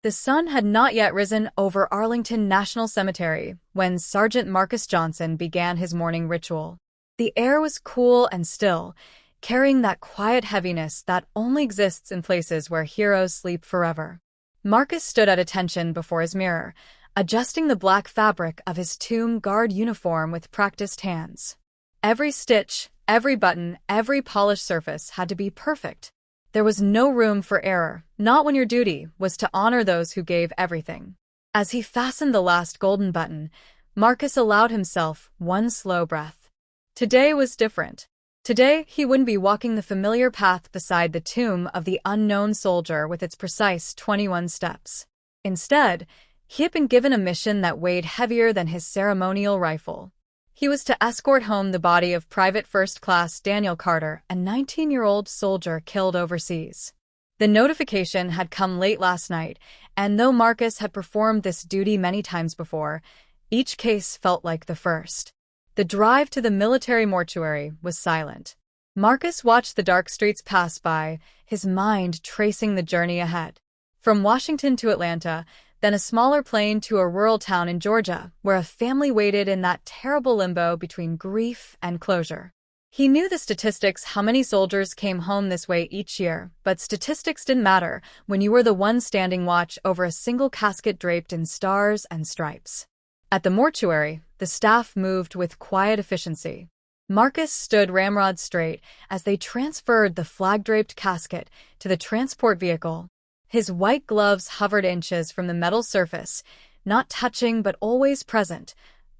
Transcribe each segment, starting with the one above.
The sun had not yet risen over Arlington National Cemetery when Sergeant Marcus Johnson began his morning ritual. The air was cool and still, carrying that quiet heaviness that only exists in places where heroes sleep forever. Marcus stood at attention before his mirror, adjusting the black fabric of his tomb guard uniform with practiced hands. Every stitch, every button, every polished surface had to be perfect. There was no room for error, not when your duty was to honor those who gave everything. As he fastened the last golden button, Marcus allowed himself one slow breath. Today was different. Today, he wouldn't be walking the familiar path beside the tomb of the unknown soldier with its precise 21 steps. Instead, he had been given a mission that weighed heavier than his ceremonial rifle. He was to escort home the body of Private First Class Daniel Carter, a 19-year-old soldier killed overseas. The notification had come late last night, and though Marcus had performed this duty many times before, each case felt like the first. The drive to the military mortuary was silent. Marcus watched the dark streets pass by, his mind tracing the journey ahead. From Washington to Atlanta, then a smaller plane to a rural town in Georgia, where a family waited in that terrible limbo between grief and closure. He knew the statistics, how many soldiers came home this way each year, but statistics didn't matter when you were the one standing watch over a single casket draped in stars and stripes. At the mortuary, the staff moved with quiet efficiency. Marcus stood ramrod straight as they transferred the flag-draped casket to the transport vehicle. His white gloves hovered inches from the metal surface, not touching but always present,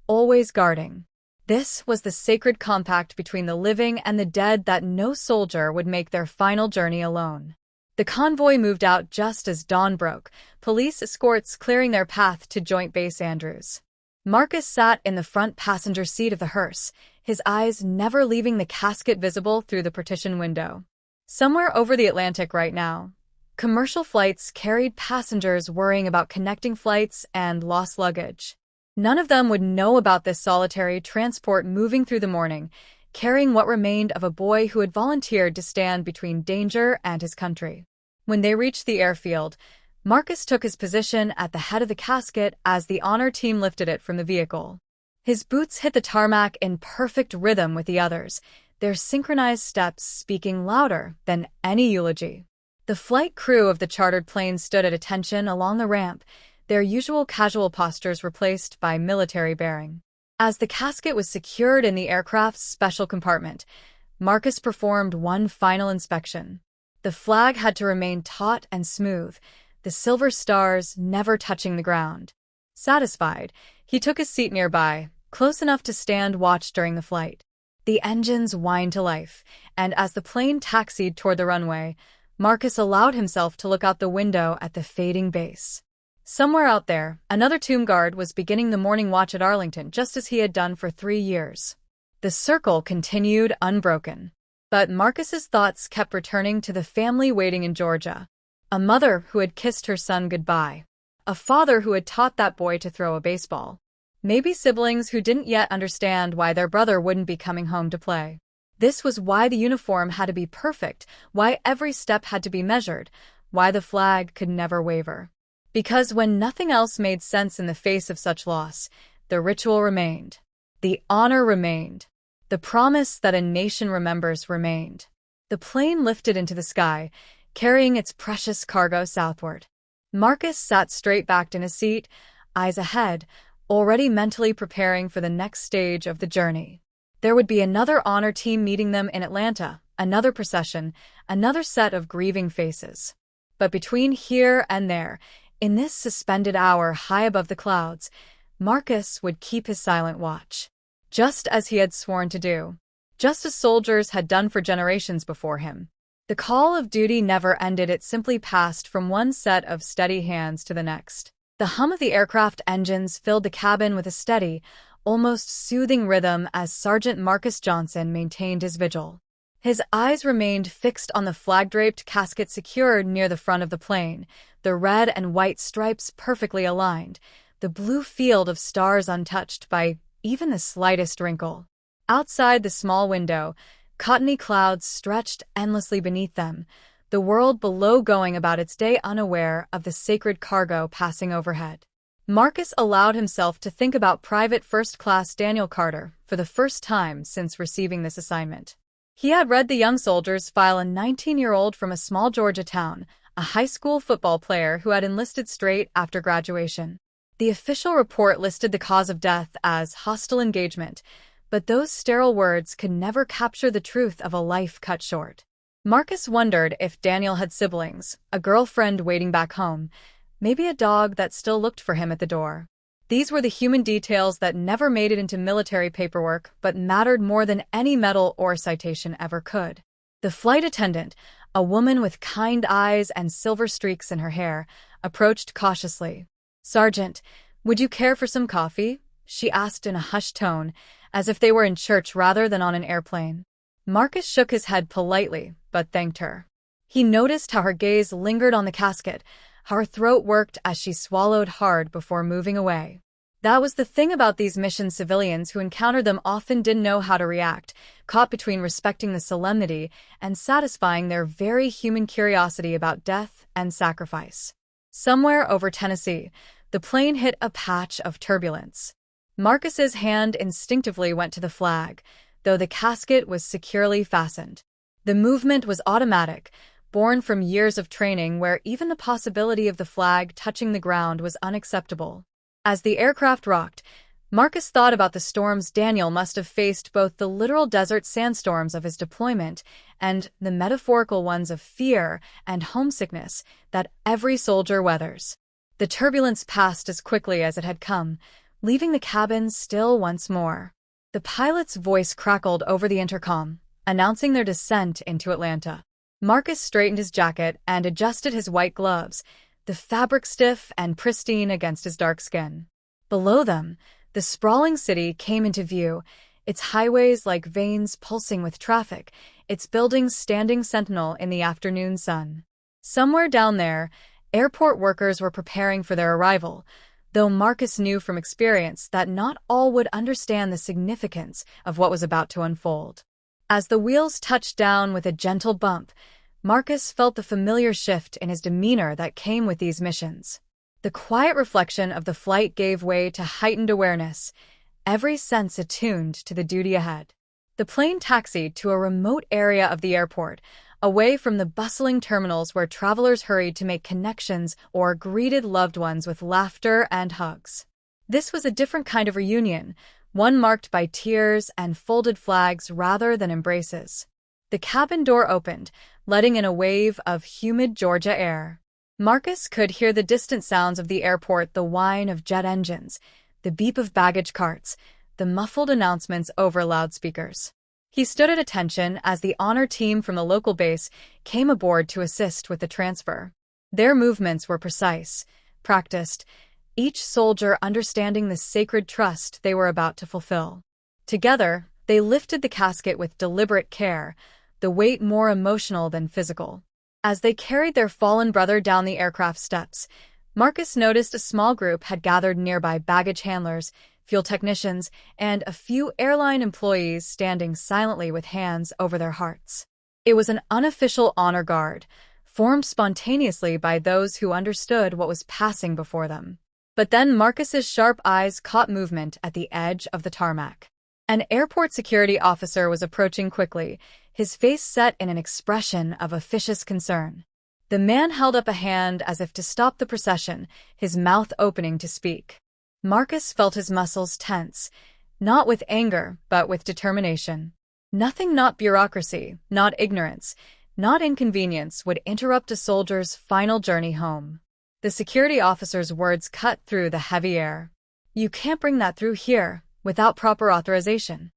always guarding. This was the sacred compact between the living and the dead that no soldier would make their final journey alone. The convoy moved out just as dawn broke, police escorts clearing their path to Joint Base Andrews. Marcus sat in the front passenger seat of the hearse, his eyes never leaving the casket visible through the partition window. Somewhere over the Atlantic right now, commercial flights carried passengers worrying about connecting flights and lost luggage. None of them would know about this solitary transport moving through the morning, carrying what remained of a boy who had volunteered to stand between danger and his country. When they reached the airfield, Marcus took his position at the head of the casket as the honor team lifted it from the vehicle. His boots hit the tarmac in perfect rhythm with the others, their synchronized steps speaking louder than any eulogy. The flight crew of the chartered plane stood at attention along the ramp, their usual casual postures replaced by military bearing. As the casket was secured in the aircraft's special compartment, Marcus performed one final inspection. The flag had to remain taut and smooth, the silver stars never touching the ground. Satisfied, he took a seat nearby, close enough to stand watch during the flight. The engines whined to life, and as the plane taxied toward the runway, Marcus allowed himself to look out the window at the fading base. Somewhere out there, another tomb guard was beginning the morning watch at Arlington just as he had done for 3 years. The circle continued unbroken. But Marcus's thoughts kept returning to the family waiting in Georgia. A mother who had kissed her son goodbye. A father who had taught that boy to throw a baseball. Maybe siblings who didn't yet understand why their brother wouldn't be coming home to play. This was why the uniform had to be perfect, why every step had to be measured, why the flag could never waver. Because when nothing else made sense in the face of such loss, the ritual remained. The honor remained. The promise that a nation remembers remained. The plane lifted into the sky, carrying its precious cargo southward. Marcus sat straight-backed in his seat, eyes ahead, already mentally preparing for the next stage of the journey. There would be another honor team meeting them in Atlanta, another procession, another set of grieving faces. But between here and there, in this suspended hour high above the clouds, Marcus would keep his silent watch. Just as he had sworn to do. Just as soldiers had done for generations before him. The call of duty never ended, it simply passed from one set of steady hands to the next. The hum of the aircraft engines filled the cabin with a steady, almost soothing rhythm as Sergeant Marcus Johnson maintained his vigil. His eyes remained fixed on the flag-draped casket secured near the front of the plane, the red and white stripes perfectly aligned, the blue field of stars untouched by even the slightest wrinkle. Outside the small window, cottony clouds stretched endlessly beneath them, the world below going about its day unaware of the sacred cargo passing overhead. Marcus allowed himself to think about Private First Class Daniel Carter for the first time since receiving this assignment. He had read the young soldiers file a 19-year-old from a small Georgia town, a high school football player who had enlisted straight after graduation. The official report listed the cause of death as hostile engagement, but those sterile words could never capture the truth of a life cut short. Marcus wondered if Daniel had siblings, a girlfriend waiting back home, maybe a dog that still looked for him at the door. These were the human details that never made it into military paperwork but mattered more than any medal or citation ever could. The flight attendant, a woman with kind eyes and silver streaks in her hair, approached cautiously. "Sergeant, would you care for some coffee?" she asked in a hushed tone, as if they were in church rather than on an airplane. Marcus shook his head politely, but thanked her. He noticed how her gaze lingered on the casket, how her throat worked as she swallowed hard before moving away. That was the thing about these mission civilians who encountered them often didn't know how to react, caught between respecting the solemnity and satisfying their very human curiosity about death and sacrifice. Somewhere over Tennessee, the plane hit a patch of turbulence. Marcus's hand instinctively went to the flag, though the casket was securely fastened. The movement was automatic, born from years of training where even the possibility of the flag touching the ground was unacceptable. As the aircraft rocked, Marcus thought about the storms Daniel must have faced, both the literal desert sandstorms of his deployment and the metaphorical ones of fear and homesickness that every soldier weathers. The turbulence passed as quickly as it had come, leaving the cabin still once more. The pilot's voice crackled over the intercom, announcing their descent into Atlanta. Marcus straightened his jacket and adjusted his white gloves, the fabric stiff and pristine against his dark skin. Below them, the sprawling city came into view, its highways like veins pulsing with traffic, its buildings standing sentinel in the afternoon sun. Somewhere down there, airport workers were preparing for their arrival, though Marcus knew from experience that not all would understand the significance of what was about to unfold. As the wheels touched down with a gentle bump, Marcus felt the familiar shift in his demeanor that came with these missions. The quiet reflection of the flight gave way to heightened awareness, every sense attuned to the duty ahead. The plane taxied to a remote area of the airport, away from the bustling terminals where travelers hurried to make connections or greeted loved ones with laughter and hugs. This was a different kind of reunion, one marked by tears and folded flags rather than embraces. The cabin door opened, letting in a wave of humid Georgia air. Marcus could hear the distant sounds of the airport, the whine of jet engines, the beep of baggage carts, the muffled announcements over loudspeakers. He stood at attention as the honor team from the local base came aboard to assist with the transfer. Their movements were precise, practiced, each soldier understanding the sacred trust they were about to fulfill. Together, they lifted the casket with deliberate care, the weight more emotional than physical. As they carried their fallen brother down the aircraft steps, Marcus noticed a small group had gathered nearby: baggage handlers, fuel technicians, and a few airline employees standing silently with hands over their hearts. It was an unofficial honor guard, formed spontaneously by those who understood what was passing before them. But then Marcus's sharp eyes caught movement at the edge of the tarmac. An airport security officer was approaching quickly, his face set in an expression of officious concern. The man held up a hand as if to stop the procession, his mouth opening to speak. Marcus felt his muscles tense, not with anger, but with determination. Nothing, not bureaucracy, not ignorance, not inconvenience, would interrupt a soldier's final journey home. The security officer's words cut through the heavy air. "You can't bring that through here, without proper authorization."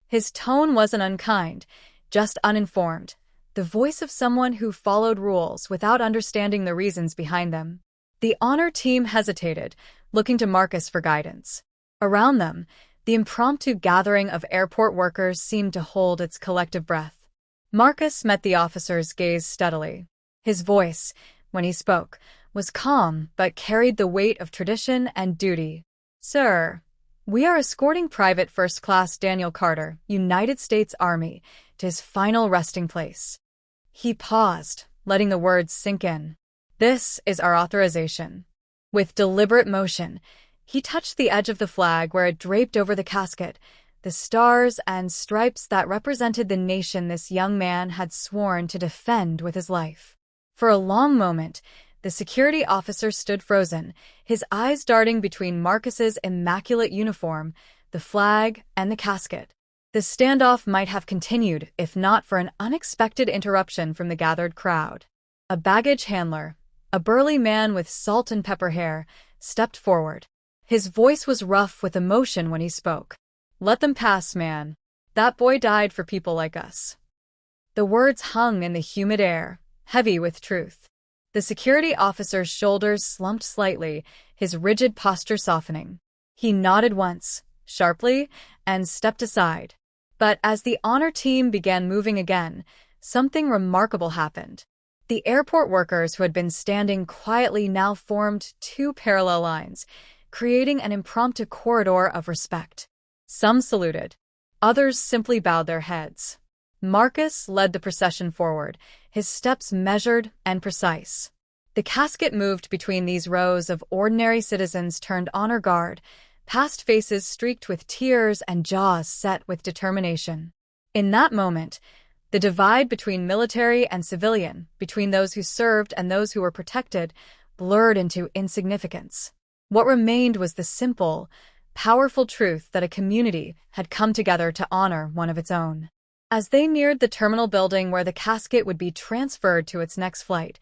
His tone wasn't unkind, just uninformed, the voice of someone who followed rules without understanding the reasons behind them. The honor team hesitated, looking to Marcus for guidance. Around them, the impromptu gathering of airport workers seemed to hold its collective breath. Marcus met the officer's gaze steadily. His voice, when he spoke, was calm but carried the weight of tradition and duty. "Sir, we are escorting Private First Class Daniel Carter, United States Army, to his final resting place." He paused, letting the words sink in. "This is our authorization." With deliberate motion, he touched the edge of the flag where it draped over the casket, the stars and stripes that represented the nation this young man had sworn to defend with his life. For a long moment, the security officer stood frozen, his eyes darting between Marcus's immaculate uniform, the flag, and the casket. The standoff might have continued if not for an unexpected interruption from the gathered crowd. A baggage handler, a burly man with salt and pepper hair, stepped forward. His voice was rough with emotion when he spoke. "Let them pass, man. That boy died for people like us." The words hung in the humid air, heavy with truth. The security officer's shoulders slumped slightly, his rigid posture softening. He nodded once, sharply, and stepped aside. But as the honor team began moving again, something remarkable happened. The airport workers who had been standing quietly now formed two parallel lines, creating an impromptu corridor of respect. Some saluted. Others simply bowed their heads. Marcus led the procession forward, his steps measured and precise. The casket moved between these rows of ordinary citizens turned honor guard, past faces streaked with tears and jaws set with determination. In that moment, the divide between military and civilian, between those who served and those who were protected, blurred into insignificance. What remained was the simple, powerful truth that a community had come together to honor one of its own. As they neared the terminal building where the casket would be transferred to its next flight,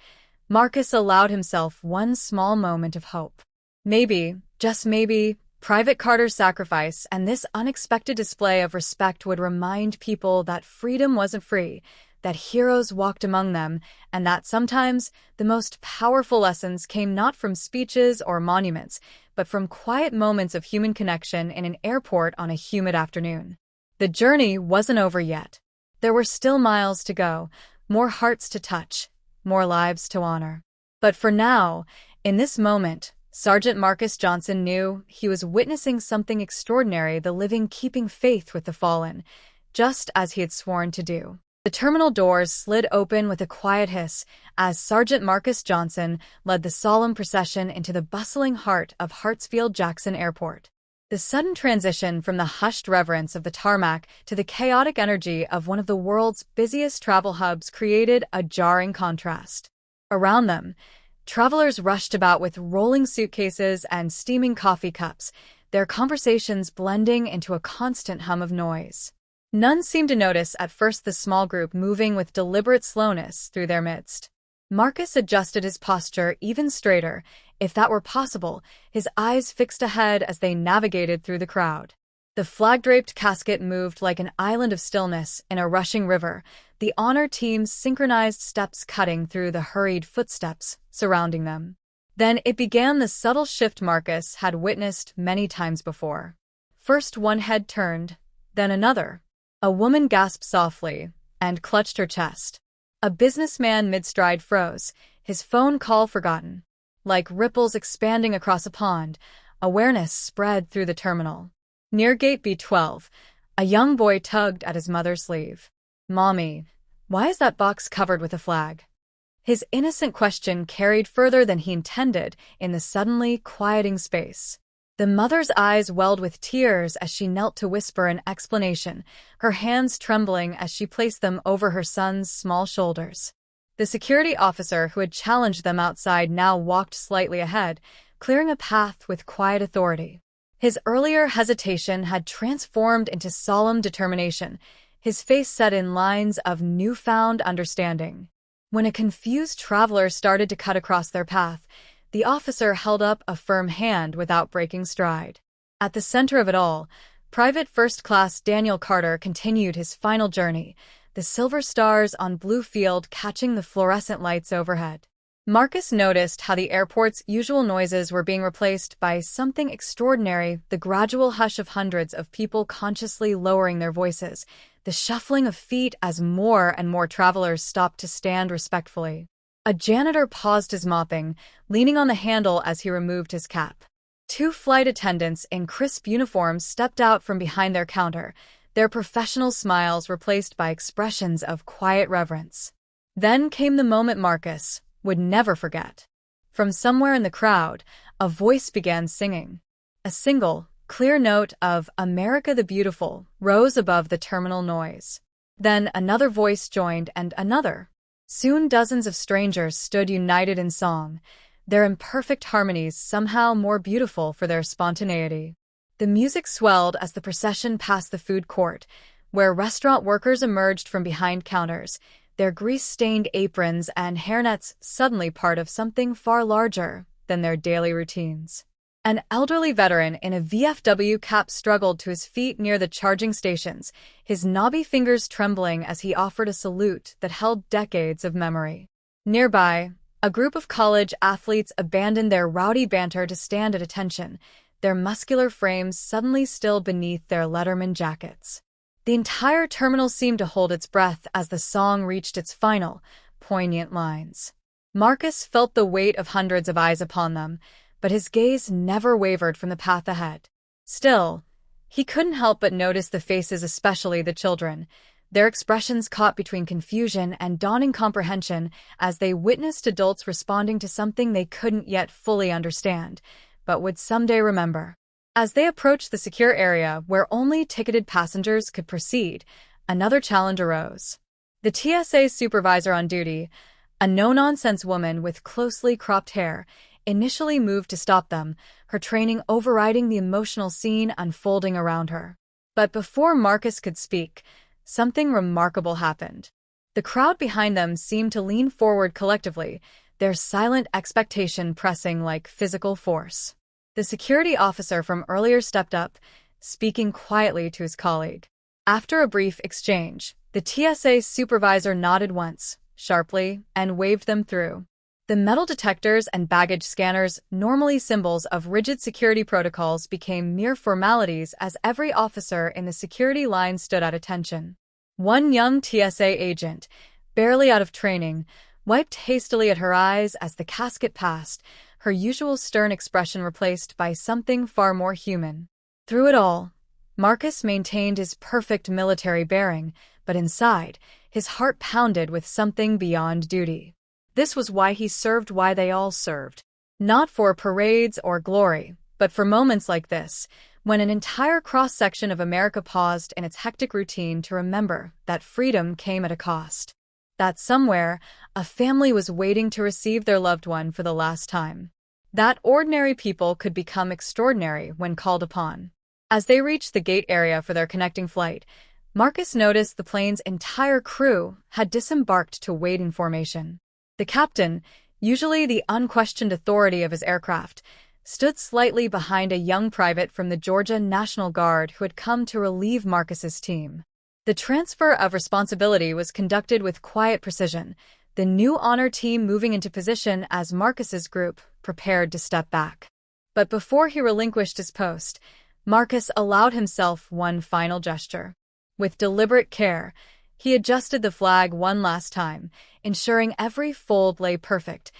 Marcus allowed himself one small moment of hope. Maybe, just maybe, Private Carter's sacrifice and this unexpected display of respect would remind people that freedom wasn't free, that heroes walked among them, and that sometimes the most powerful lessons came not from speeches or monuments, but from quiet moments of human connection in an airport on a humid afternoon. The journey wasn't over yet. There were still miles to go, more hearts to touch, more lives to honor. But for now, in this moment, Sergeant Marcus Johnson knew he was witnessing something extraordinary, the living keeping faith with the fallen, just as he had sworn to do. The terminal doors slid open with a quiet hiss as Sergeant Marcus Johnson led the solemn procession into the bustling heart of Hartsfield-Jackson Airport. The sudden transition from the hushed reverence of the tarmac to the chaotic energy of one of the world's busiest travel hubs created a jarring contrast. Around them, travelers rushed about with rolling suitcases and steaming coffee cups, their conversations blending into a constant hum of noise. None seemed to notice at first the small group moving with deliberate slowness through their midst. Marcus adjusted his posture even straighter, if that were possible, his eyes fixed ahead as they navigated through the crowd. The flag-draped casket moved like an island of stillness in a rushing river, the honor team's synchronized steps cutting through the hurried footsteps surrounding them. Then it began, the subtle shift Marcus had witnessed many times before. First one head turned, then another. A woman gasped softly and clutched her chest. A businessman mid-stride froze, his phone call forgotten. Like ripples expanding across a pond, awareness spread through the terminal. Near gate B12, a young boy tugged at his mother's sleeve. "Mommy, why is that box covered with a flag?" His innocent question carried further than he intended in the suddenly quieting space. The mother's eyes welled with tears as she knelt to whisper an explanation, her hands trembling as she placed them over her son's small shoulders. The security officer who had challenged them outside now walked slightly ahead, clearing a path with quiet authority. His earlier hesitation had transformed into solemn determination, his face set in lines of newfound understanding. When a confused traveler started to cut across their path, the officer held up a firm hand without breaking stride. At the center of it all, Private First Class Daniel Carter continued his final journey, the silver stars on blue field catching the fluorescent lights overhead. Marcus noticed how the airport's usual noises were being replaced by something extraordinary, the gradual hush of hundreds of people consciously lowering their voices, the shuffling of feet as more and more travelers stopped to stand respectfully. A janitor paused his mopping, leaning on the handle as he removed his cap. Two flight attendants in crisp uniforms stepped out from behind their counter, their professional smiles replaced by expressions of quiet reverence. Then came the moment Marcus would never forget. From somewhere in the crowd, a voice began singing. A single, clear note of "America the Beautiful" rose above the terminal noise. Then another voice joined, and another. Soon dozens of strangers stood united in song, their imperfect harmonies somehow more beautiful for their spontaneity. The music swelled as the procession passed the food court, where restaurant workers emerged from behind counters, their grease-stained aprons and hairnets suddenly part of something far larger than their daily routines. An elderly veteran in a VFW cap struggled to his feet near the charging stations, his knobby fingers trembling as he offered a salute that held decades of memory. Nearby, a group of college athletes abandoned their rowdy banter to stand at attention, their muscular frames suddenly still beneath their Letterman jackets. The entire terminal seemed to hold its breath as the song reached its final, poignant lines. Marcus felt the weight of hundreds of eyes upon them, but his gaze never wavered from the path ahead. Still, he couldn't help but notice the faces, especially the children, their expressions caught between confusion and dawning comprehension as they witnessed adults responding to something they couldn't yet fully understand, but would someday remember. As they approached the secure area where only ticketed passengers could proceed, another challenge arose. The TSA supervisor on duty, a no-nonsense woman with closely cropped hair, initially moved to stop them, her training overriding the emotional scene unfolding around her. But before Marcus could speak, something remarkable happened. The crowd behind them seemed to lean forward collectively, their silent expectation pressing like physical force. The security officer from earlier stepped up, speaking quietly to his colleague. After a brief exchange, the TSA supervisor nodded once, sharply, and waved them through. The metal detectors and baggage scanners, normally symbols of rigid security protocols, became mere formalities as every officer in the security line stood at attention. One young TSA agent, barely out of training, wiped hastily at her eyes as the casket passed, her usual stern expression replaced by something far more human. Through it all, Marcus maintained his perfect military bearing, but inside, his heart pounded with something beyond duty. This was why he served, why they all served. Not for parades or glory, but for moments like this, when an entire cross-section of America paused in its hectic routine to remember that freedom came at a cost. That somewhere, a family was waiting to receive their loved one for the last time. That ordinary people could become extraordinary when called upon. As they reached the gate area for their connecting flight, Marcus noticed the plane's entire crew had disembarked to wait in formation. The captain, usually the unquestioned authority of his aircraft, stood slightly behind a young private from the Georgia National Guard who had come to relieve Marcus's team. The transfer of responsibility was conducted with quiet precision, the new honor team moving into position as Marcus's group prepared to step back. But before he relinquished his post, Marcus allowed himself one final gesture. With deliberate care, he adjusted the flag one last time, ensuring every fold lay perfect,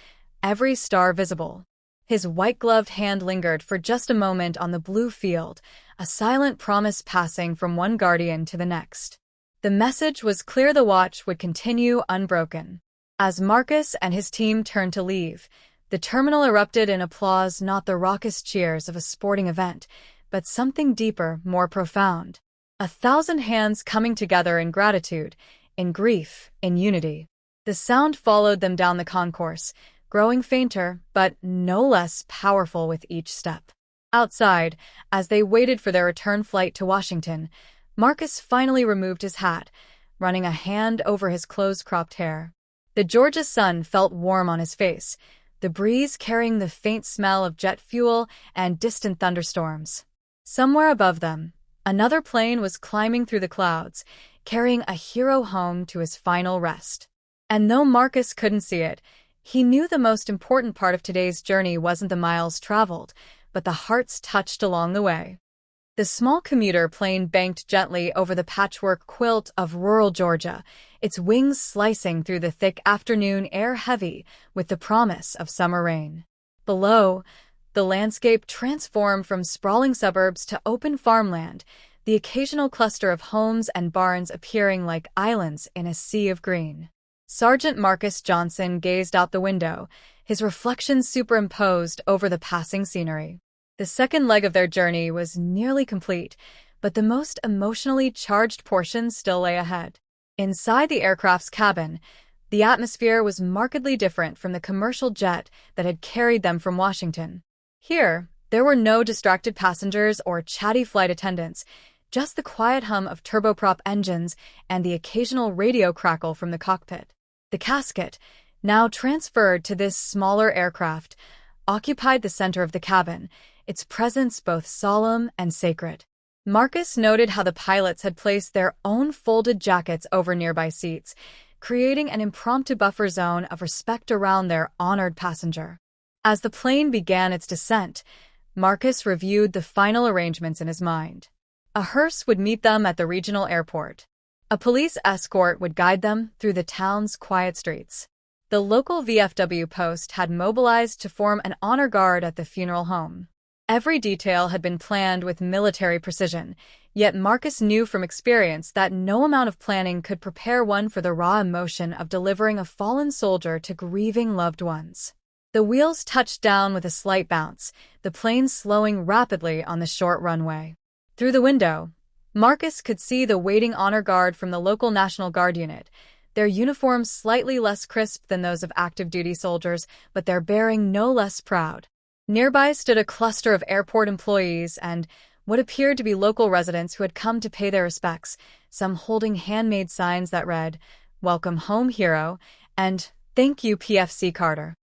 every star visible. His white-gloved hand lingered for just a moment on the blue field, a silent promise passing from one guardian to the next. The message was clear: the watch would continue unbroken. As Marcus and his team turned to leave, the terminal erupted in applause, not the raucous cheers of a sporting event, but something deeper, more profound. 1,000 hands coming together in gratitude, in grief, in unity. The sound followed them down the concourse, growing fainter, but no less powerful with each step. Outside, as they waited for their return flight to Washington, Marcus finally removed his hat, running a hand over his close-cropped hair. The Georgia sun felt warm on his face, the breeze carrying the faint smell of jet fuel and distant thunderstorms. Somewhere above them, another plane was climbing through the clouds, carrying a hero home to his final rest. And though Marcus couldn't see it, he knew the most important part of today's journey wasn't the miles traveled, but the hearts touched along the way. The small commuter plane banked gently over the patchwork quilt of rural Georgia, its wings slicing through the thick afternoon air heavy with the promise of summer rain. Below, the landscape transformed from sprawling suburbs to open farmland, the occasional cluster of homes and barns appearing like islands in a sea of green. Sergeant Marcus Johnson gazed out the window, his reflection superimposed over the passing scenery. The second leg of their journey was nearly complete, but the most emotionally charged portion still lay ahead. Inside the aircraft's cabin, the atmosphere was markedly different from the commercial jet that had carried them from Washington. Here, there were no distracted passengers or chatty flight attendants, just the quiet hum of turboprop engines and the occasional radio crackle from the cockpit. The casket, now transferred to this smaller aircraft, occupied the center of the cabin, its presence both solemn and sacred. Marcus noted how the pilots had placed their own folded jackets over nearby seats, creating an impromptu buffer zone of respect around their honored passenger. As the plane began its descent, Marcus reviewed the final arrangements in his mind. A hearse would meet them at the regional airport. A police escort would guide them through the town's quiet streets. The local VFW post had mobilized to form an honor guard at the funeral home. Every detail had been planned with military precision, yet Marcus knew from experience that no amount of planning could prepare one for the raw emotion of delivering a fallen soldier to grieving loved ones. The wheels touched down with a slight bounce, the plane slowing rapidly on the short runway. Through the window, Marcus could see the waiting honor guard from the local National Guard unit, their uniforms slightly less crisp than those of active-duty soldiers, but their bearing no less proud. Nearby stood a cluster of airport employees and what appeared to be local residents who had come to pay their respects, some holding handmade signs that read, "Welcome home, hero," and "Thank you, PFC Carter."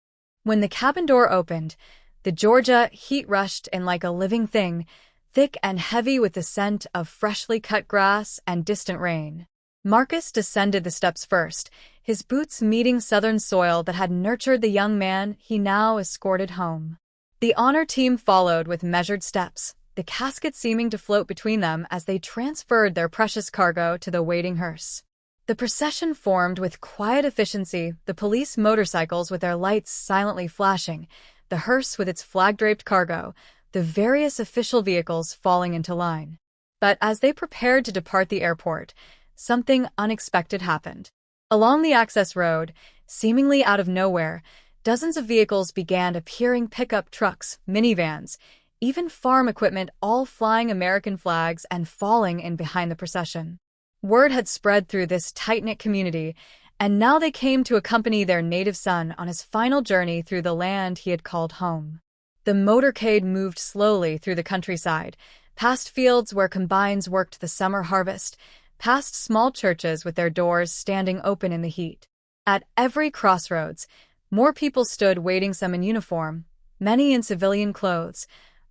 When the cabin door opened, the Georgia heat rushed in like a living thing, thick and heavy with the scent of freshly cut grass and distant rain. Marcus descended the steps first, his boots meeting southern soil that had nurtured the young man he now escorted home. The honor team followed with measured steps, the casket seeming to float between them as they transferred their precious cargo to the waiting hearse. The procession formed with quiet efficiency, the police motorcycles with their lights silently flashing, the hearse with its flag-draped cargo, the various official vehicles falling into line. But as they prepared to depart the airport, something unexpected happened. Along the access road, seemingly out of nowhere, dozens of vehicles began appearing: pickup trucks, minivans, even farm equipment, all flying American flags and falling in behind the procession. Word had spread through this tight-knit community, and now they came to accompany their native son on his final journey through the land he had called home. The motorcade moved slowly through the countryside, past fields where combines worked the summer harvest, past small churches with their doors standing open in the heat. At every crossroads, more people stood waiting, some in uniform, many in civilian clothes,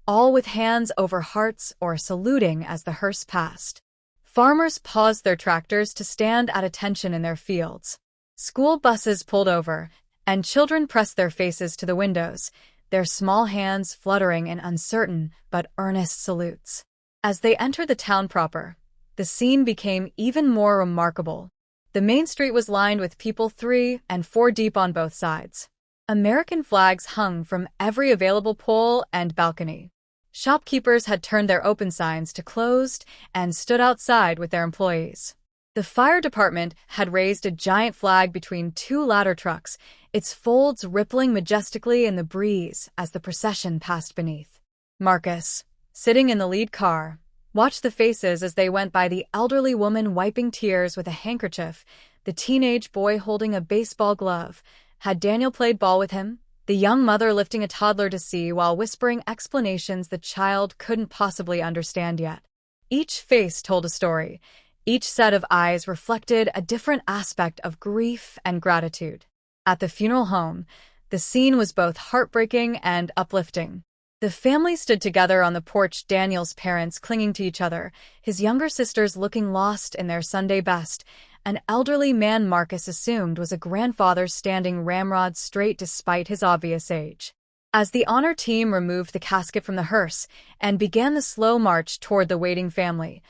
all with hands over hearts or saluting as the hearse passed. Farmers paused their tractors to stand at attention in their fields. School buses pulled over, and children pressed their faces to the windows, their small hands fluttering in uncertain but earnest salutes. As they entered the town proper, the scene became even more remarkable. The main street was lined with people 3 and 4 deep on both sides. American flags hung from every available pole and balcony. Shopkeepers had turned their open signs to closed and stood outside with their employees. The fire department had raised a giant flag between 2 ladder trucks, its folds rippling majestically in the breeze as the procession passed beneath. Marcus, sitting in the lead car, watched the faces as they went by: the elderly woman wiping tears with a handkerchief, the teenage boy holding a baseball glove. Had Daniel played ball with him? The young mother lifting a toddler to see while whispering explanations the child couldn't possibly understand yet. Each face told a story. Each set of eyes reflected a different aspect of grief and gratitude. At the funeral home, the scene was both heartbreaking and uplifting. The family stood together on the porch, Daniel's parents clinging to each other, his younger sisters looking lost in their Sunday best. An elderly man Marcus assumed was a grandfather standing ramrod straight despite his obvious age. As the honor team removed the casket from the hearse and began the slow march toward the waiting family,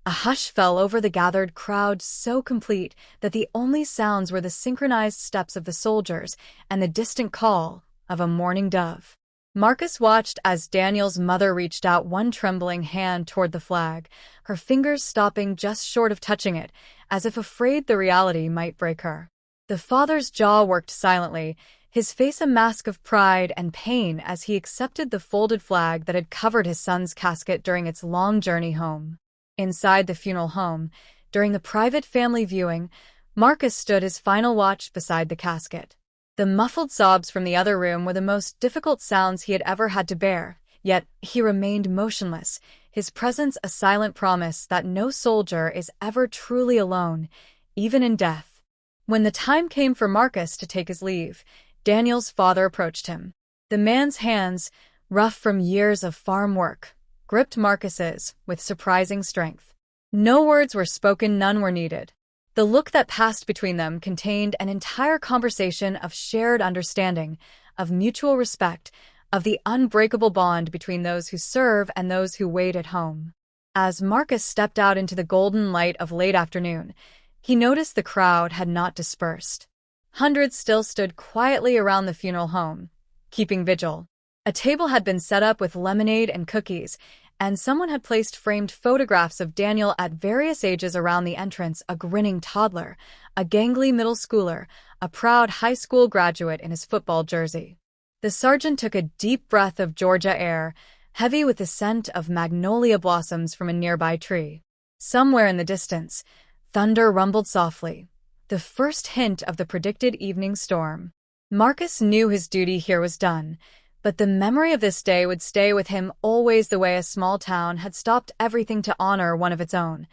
a hush fell over the gathered crowd, so complete that the only sounds were the synchronized steps of the soldiers and the distant call of a mourning dove. Marcus watched as Daniel's mother reached out one trembling hand toward the flag, her fingers stopping just short of touching it, as if afraid the reality might break her. The father's jaw worked silently, his face a mask of pride and pain as he accepted the folded flag that had covered his son's casket during its long journey home. Inside the funeral home, during the private family viewing, Marcus stood his final watch beside the casket. The muffled sobs from the other room were the most difficult sounds he had ever had to bear, yet he remained motionless, his presence a silent promise that no soldier is ever truly alone, even in death. When the time came for Marcus to take his leave, Daniel's father approached him. The man's hands, rough from years of farm work, gripped Marcus's with surprising strength. No words were spoken, none were needed. The look that passed between them contained an entire conversation of shared understanding, of mutual respect, of the unbreakable bond between those who serve and those who wait at home. As Marcus stepped out into the golden light of late afternoon, he noticed the crowd had not dispersed. Hundreds still stood quietly around the funeral home, keeping vigil. A table had been set up with lemonade and cookies, and someone had placed framed photographs of Daniel at various ages around the entrance, a grinning toddler, a gangly middle schooler, a proud high school graduate in his football jersey. The sergeant took a deep breath of Georgia air, heavy with the scent of magnolia blossoms from a nearby tree. Somewhere in the distance, thunder rumbled softly, the first hint of the predicted evening storm. Marcus knew his duty here was done, but the memory of this day would stay with him always, the way a small town had stopped everything to honor one of its own,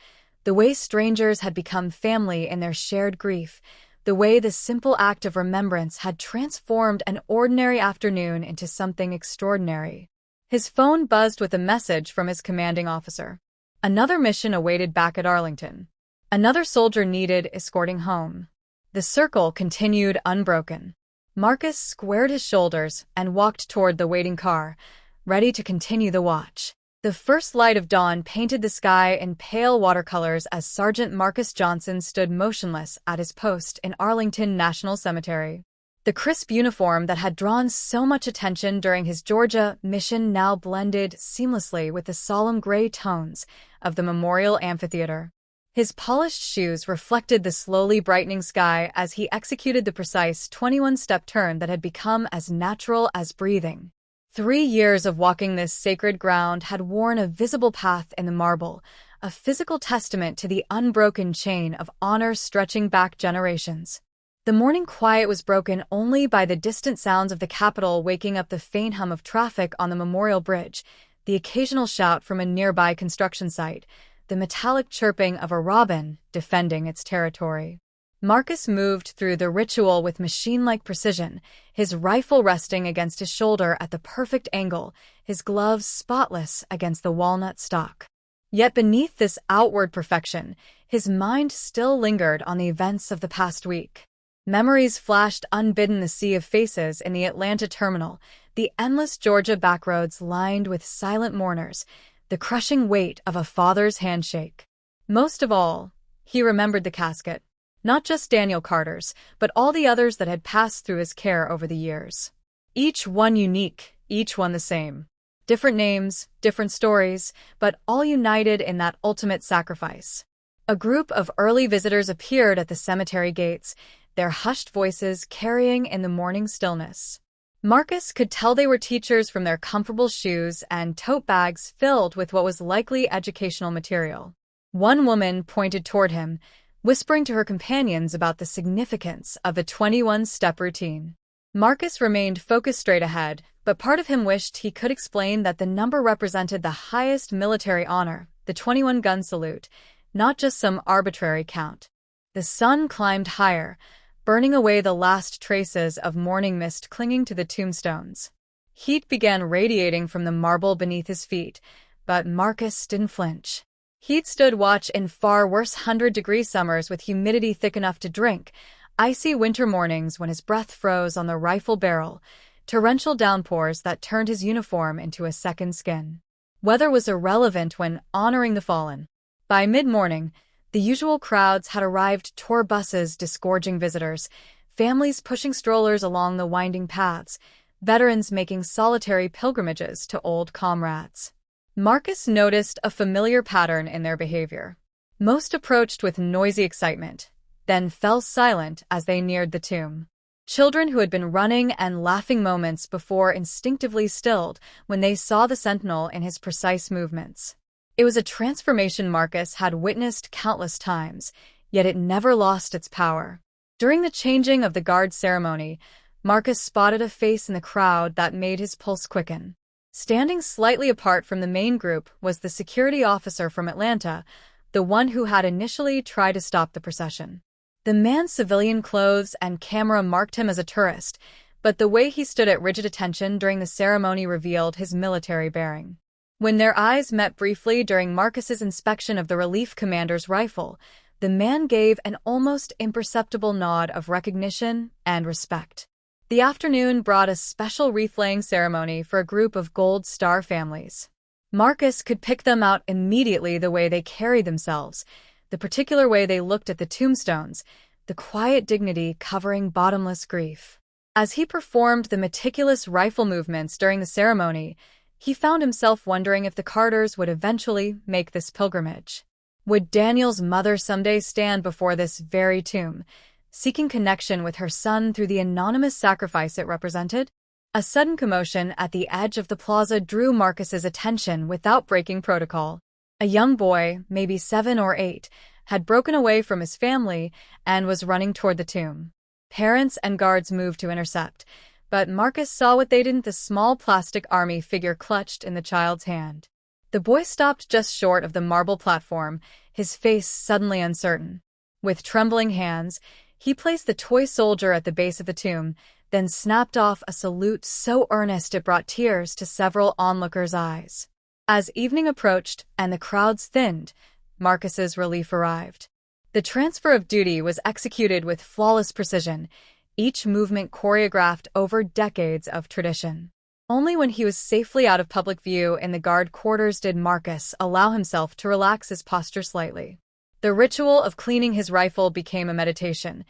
the way strangers had become family in their shared grief, the way the simple act of remembrance had transformed an ordinary afternoon into something extraordinary. His phone buzzed with a message from his commanding officer. Another mission awaited back at Arlington. Another soldier needed escorting home. The circle continued unbroken. Marcus squared his shoulders and walked toward the waiting car, ready to continue the watch. The first light of dawn painted the sky in pale watercolors as Sergeant Marcus Johnson stood motionless at his post in Arlington National Cemetery. The crisp uniform that had drawn so much attention during his Georgia mission now blended seamlessly with the solemn gray tones of the memorial amphitheater. His polished shoes reflected the slowly brightening sky as he executed the precise 21-step turn that had become as natural as breathing. 3 years of walking this sacred ground had worn a visible path in the marble, a physical testament to the unbroken chain of honor stretching back generations. The morning quiet was broken only by the distant sounds of the Capitol waking up, the faint hum of traffic on the Memorial Bridge, the occasional shout from a nearby construction site, the metallic chirping of a robin defending its territory. Marcus moved through the ritual with machine-like precision, his rifle resting against his shoulder at the perfect angle, his gloves spotless against the walnut stock. Yet beneath this outward perfection, his mind still lingered on the events of the past week. Memories flashed unbidden, the sea of faces in the Atlanta terminal, the endless Georgia backroads lined with silent mourners, the crushing weight of a father's handshake. Most of all, he remembered the casket. Not just Daniel Carter's, but all the others that had passed through his care over the years. Each one unique, each one the same. Different names, different stories, but all united in that ultimate sacrifice. A group of early visitors appeared at the cemetery gates, their hushed voices carrying in the morning stillness. Marcus could tell they were teachers from their comfortable shoes and tote bags filled with what was likely educational material. One woman pointed toward him, whispering to her companions about the significance of the 21-step routine. Marcus remained focused straight ahead, but part of him wished he could explain that the number represented the highest military honor, the 21-gun salute, not just some arbitrary count. The sun climbed higher, burning away the last traces of morning mist clinging to the tombstones. Heat began radiating from the marble beneath his feet, but Marcus didn't flinch. He'd stood watch in far worse 100-degree summers with humidity thick enough to drink, icy winter mornings when his breath froze on the rifle barrel, torrential downpours that turned his uniform into a second skin. Weather was irrelevant when honoring the fallen. By mid-morning, the usual crowds had arrived, tour buses disgorging visitors, families pushing strollers along the winding paths, veterans making solitary pilgrimages to old comrades. Marcus noticed a familiar pattern in their behavior. Most approached with noisy excitement, then fell silent as they neared the tomb. Children who had been running and laughing moments before instinctively stilled when they saw the sentinel in his precise movements. It was a transformation Marcus had witnessed countless times, yet it never lost its power. During the changing of the guard ceremony, Marcus spotted a face in the crowd that made his pulse quicken. Standing slightly apart from the main group was the security officer from Atlanta, the one who had initially tried to stop the procession. The man's civilian clothes and camera marked him as a tourist, but the way he stood at rigid attention during the ceremony revealed his military bearing. When their eyes met briefly during Marcus's inspection of the relief commander's rifle, the man gave an almost imperceptible nod of recognition and respect. The afternoon brought a special wreath-laying ceremony for a group of Gold Star families. Marcus could pick them out immediately the way they carried themselves, the particular way they looked at the tombstones, the quiet dignity covering bottomless grief. As he performed the meticulous rifle movements during the ceremony, he found himself wondering if the Carters would eventually make this pilgrimage. Would Daniel's mother someday stand before this very tomb, seeking connection with her son through the anonymous sacrifice it represented? A sudden commotion at the edge of the plaza drew Marcus's attention without breaking protocol. A young boy, maybe 7 or 8, had broken away from his family and was running toward the tomb. Parents and guards moved to intercept, but Marcus saw what they didn't: the small plastic army figure clutched in the child's hand. The boy stopped just short of the marble platform, his face suddenly uncertain. With trembling hands, he placed the toy soldier at the base of the tomb, then snapped off a salute so earnest it brought tears to several onlookers' eyes. As evening approached and the crowds thinned, Marcus's relief arrived. The transfer of duty was executed with flawless precision, each movement choreographed over decades of tradition. Only when he was safely out of public view in the guard quarters did Marcus allow himself to relax his posture slightly. The ritual of cleaning his rifle became a meditation,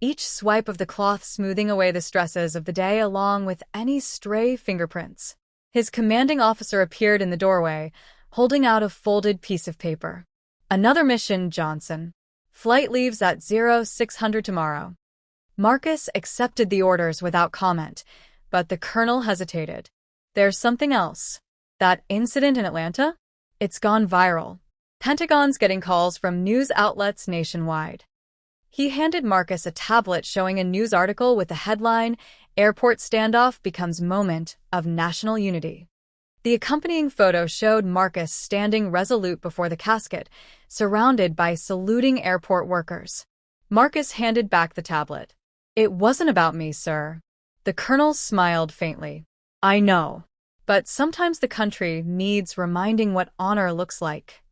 each swipe of the cloth smoothing away the stresses of the day along with any stray fingerprints. His commanding officer appeared in the doorway, holding out a folded piece of paper. "Another mission, Johnson. Flight leaves at 0600 tomorrow." Marcus accepted the orders without comment, but the colonel hesitated. "There's something else. That incident in Atlanta? It's gone viral. Pentagon's getting calls from news outlets nationwide." He handed Marcus a tablet showing a news article with the headline, "Airport Standoff Becomes Moment of National Unity." The accompanying photo showed Marcus standing resolute before the casket, surrounded by saluting airport workers. Marcus handed back the tablet. "It wasn't about me, sir." The colonel smiled faintly. "I know. But sometimes the country needs reminding what honor looks like."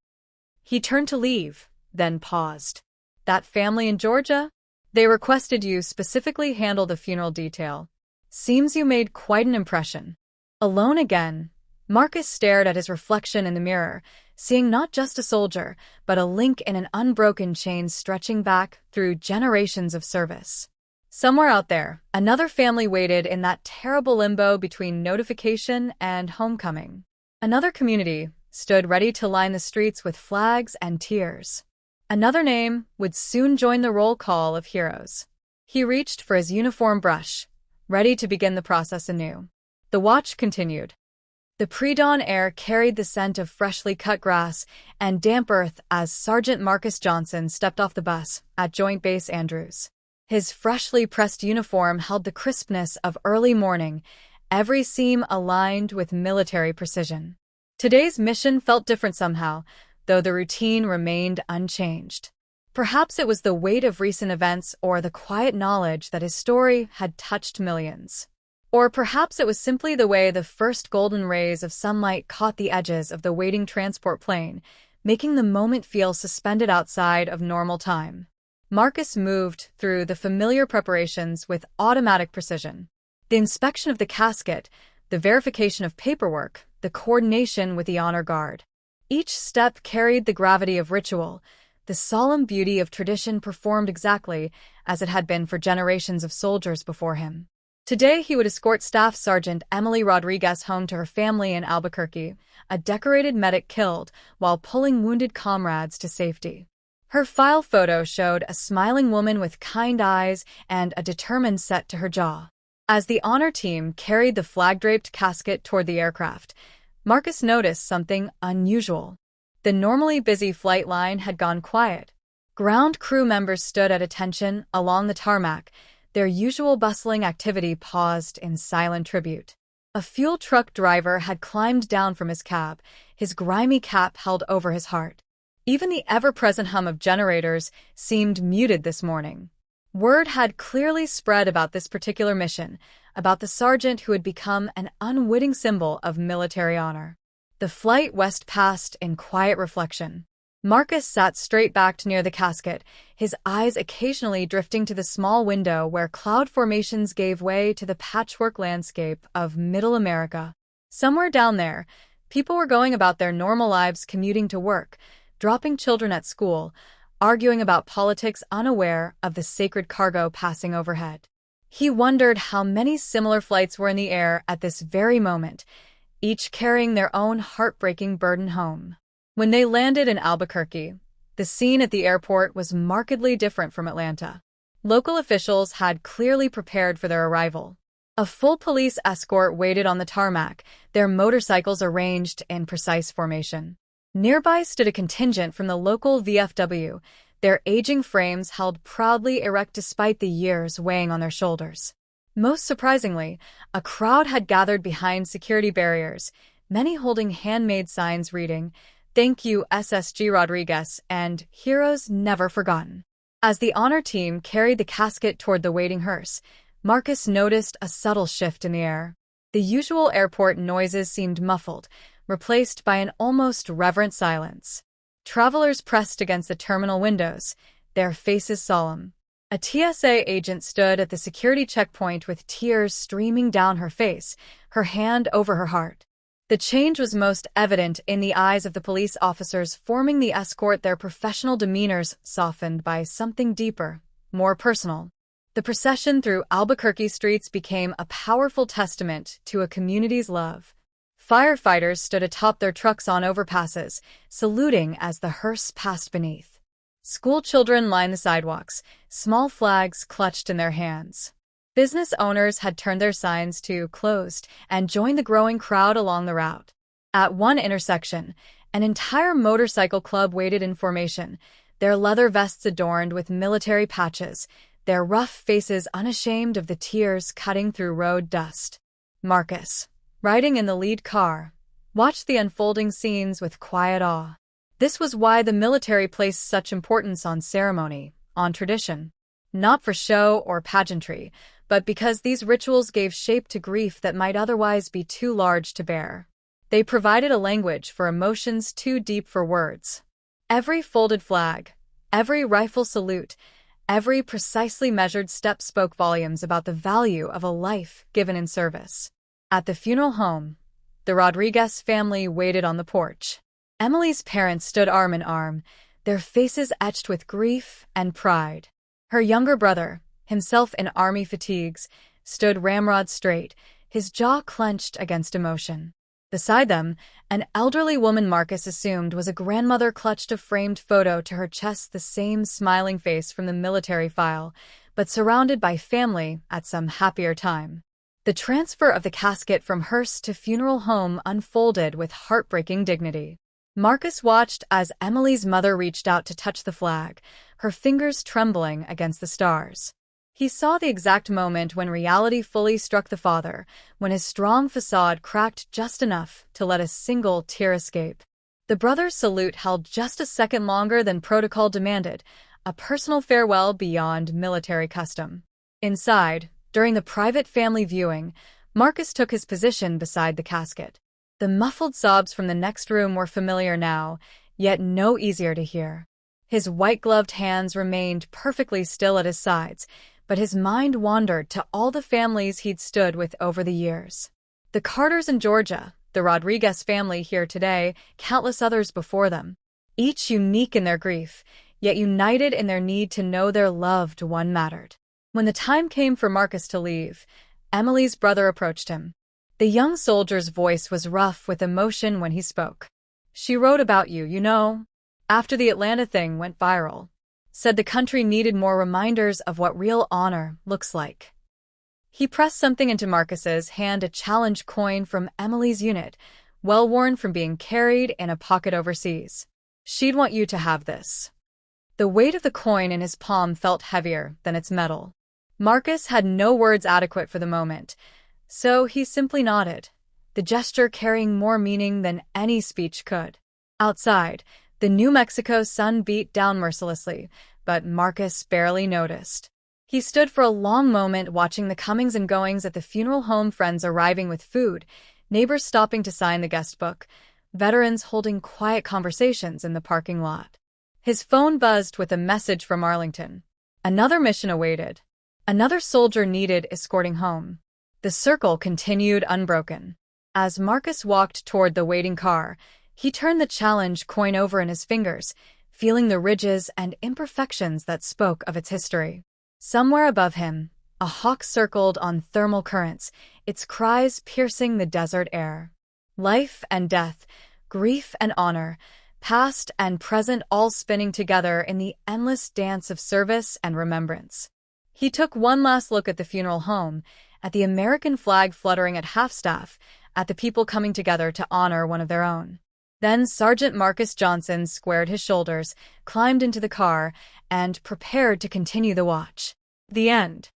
He turned to leave, then paused. "That family in Georgia? They requested you specifically handle the funeral detail. Seems you made quite an impression." Alone again, Marcus stared at his reflection in the mirror, seeing not just a soldier, but a link in an unbroken chain stretching back through generations of service. Somewhere out there, another family waited in that terrible limbo between notification and homecoming. Another community stood ready to line the streets with flags and tears. Another name would soon join the roll call of heroes. He reached for his uniform brush, ready to begin the process anew. The watch continued. The pre-dawn air carried the scent of freshly cut grass and damp earth as Sergeant Marcus Johnson stepped off the bus at Joint Base Andrews. His freshly pressed uniform held the crispness of early morning, every seam aligned with military precision. Today's mission felt different somehow, though the routine remained unchanged. Perhaps it was the weight of recent events or the quiet knowledge that his story had touched millions. Or perhaps it was simply the way the first golden rays of sunlight caught the edges of the waiting transport plane, making the moment feel suspended outside of normal time. Marcus moved through the familiar preparations with automatic precision. The inspection of the casket, the verification of paperwork, the coordination with the honor guard. Each step carried the gravity of ritual, the solemn beauty of tradition performed exactly as it had been for generations of soldiers before him. Today he would escort Staff Sergeant Emily Rodriguez home to her family in Albuquerque, a decorated medic killed while pulling wounded comrades to safety. Her file photo showed a smiling woman with kind eyes and a determined set to her jaw. As the honor team carried the flag-draped casket toward the aircraft, Marcus noticed something unusual. The normally busy flight line had gone quiet. Ground crew members stood at attention along the tarmac, their usual bustling activity paused in silent tribute. A fuel truck driver had climbed down from his cab, his grimy cap held over his heart. Even the ever-present hum of generators seemed muted this morning. Word had clearly spread about this particular mission, about the sergeant who had become an unwitting symbol of military honor. The flight west passed in quiet reflection. Marcus sat straight-backed near the casket, his eyes occasionally drifting to the small window where cloud formations gave way to the patchwork landscape of Middle America. Somewhere down there, people were going about their normal lives, commuting to work, dropping children at school, arguing about politics, unaware of the sacred cargo passing overhead. He wondered how many similar flights were in the air at this very moment, each carrying their own heartbreaking burden home. When they landed in Albuquerque, the scene at the airport was markedly different from Atlanta. Local officials had clearly prepared for their arrival. A full police escort waited on the tarmac, their motorcycles arranged in precise formation. Nearby stood a contingent from the local VFW, their aging frames held proudly erect despite the years weighing on their shoulders. Most surprisingly, a crowd had gathered behind security barriers, many holding handmade signs reading, "Thank you SSG Rodriguez" and "Heroes Never Forgotten." As the honor team carried the casket toward the waiting hearse, Marcus noticed a subtle shift in the air. The usual airport noises seemed muffled, replaced by an almost reverent silence. Travelers pressed against the terminal windows, their faces solemn. A TSA agent stood at the security checkpoint with tears streaming down her face, her hand over her heart. The change was most evident in the eyes of the police officers forming the escort, their professional demeanors softened by something deeper, more personal. The procession through Albuquerque streets became a powerful testament to a community's love. Firefighters stood atop their trucks on overpasses, saluting as the hearse passed beneath. School children lined the sidewalks, small flags clutched in their hands. Business owners had turned their signs to "closed" and joined the growing crowd along the route. At one intersection, an entire motorcycle club waited in formation, their leather vests adorned with military patches, their rough faces unashamed of the tears cutting through road dust. Marcus, riding in the lead car, watched the unfolding scenes with quiet awe. This was why the military placed such importance on ceremony, on tradition. Not for show or pageantry, but because these rituals gave shape to grief that might otherwise be too large to bear. They provided a language for emotions too deep for words. Every folded flag, every rifle salute, every precisely measured step spoke volumes about the value of a life given in service. At the funeral home, the Rodriguez family waited on the porch. Emily's parents stood arm in arm, their faces etched with grief and pride. Her younger brother, himself in army fatigues, stood ramrod straight, his jaw clenched against emotion. Beside them, an elderly woman Marcus assumed was a grandmother clutched a framed photo to her chest, the same smiling face from the military file, but surrounded by family at some happier time. The transfer of the casket from hearse to funeral home unfolded with heartbreaking dignity. Marcus watched as Emily's mother reached out to touch the flag, her fingers trembling against the stars. He saw the exact moment when reality fully struck the father, when his strong facade cracked just enough to let a single tear escape. The brother's salute held just a second longer than protocol demanded, a personal farewell beyond military custom. Inside, during the private family viewing, Marcus took his position beside the casket. The muffled sobs from the next room were familiar now, yet no easier to hear. His white-gloved hands remained perfectly still at his sides, but his mind wandered to all the families he'd stood with over the years. The Carters in Georgia, the Rodriguez family here today, countless others before them. Each unique in their grief, yet united in their need to know their loved one mattered. When the time came for Marcus to leave, Emily's brother approached him. The young soldier's voice was rough with emotion when he spoke. "She wrote about you, you know." After the Atlanta thing went viral, said the country needed more reminders of what real honor looks like. He pressed something into Marcus's hand, a challenge coin from Emily's unit, well-worn from being carried in a pocket overseas. She'd want you to have this. The weight of the coin in his palm felt heavier than its metal. Marcus had no words adequate for the moment, so he simply nodded, the gesture carrying more meaning than any speech could. Outside, the New Mexico sun beat down mercilessly, but Marcus barely noticed. He stood for a long moment watching the comings and goings at the funeral home, friends arriving with food, neighbors stopping to sign the guest book, veterans holding quiet conversations in the parking lot. His phone buzzed with a message from Arlington. Another mission awaited. Another soldier needed escorting home. The circle continued unbroken. As Marcus walked toward the waiting car, he turned the challenge coin over in his fingers, feeling the ridges and imperfections that spoke of its history. Somewhere above him, a hawk circled on thermal currents, its cries piercing the desert air. Life and death, grief and honor, past and present, all spinning together in the endless dance of service and remembrance. He took one last look at the funeral home, at the American flag fluttering at half-staff, at the people coming together to honor one of their own. Then Sergeant Marcus Johnson squared his shoulders, climbed into the car, and prepared to continue the watch. The end.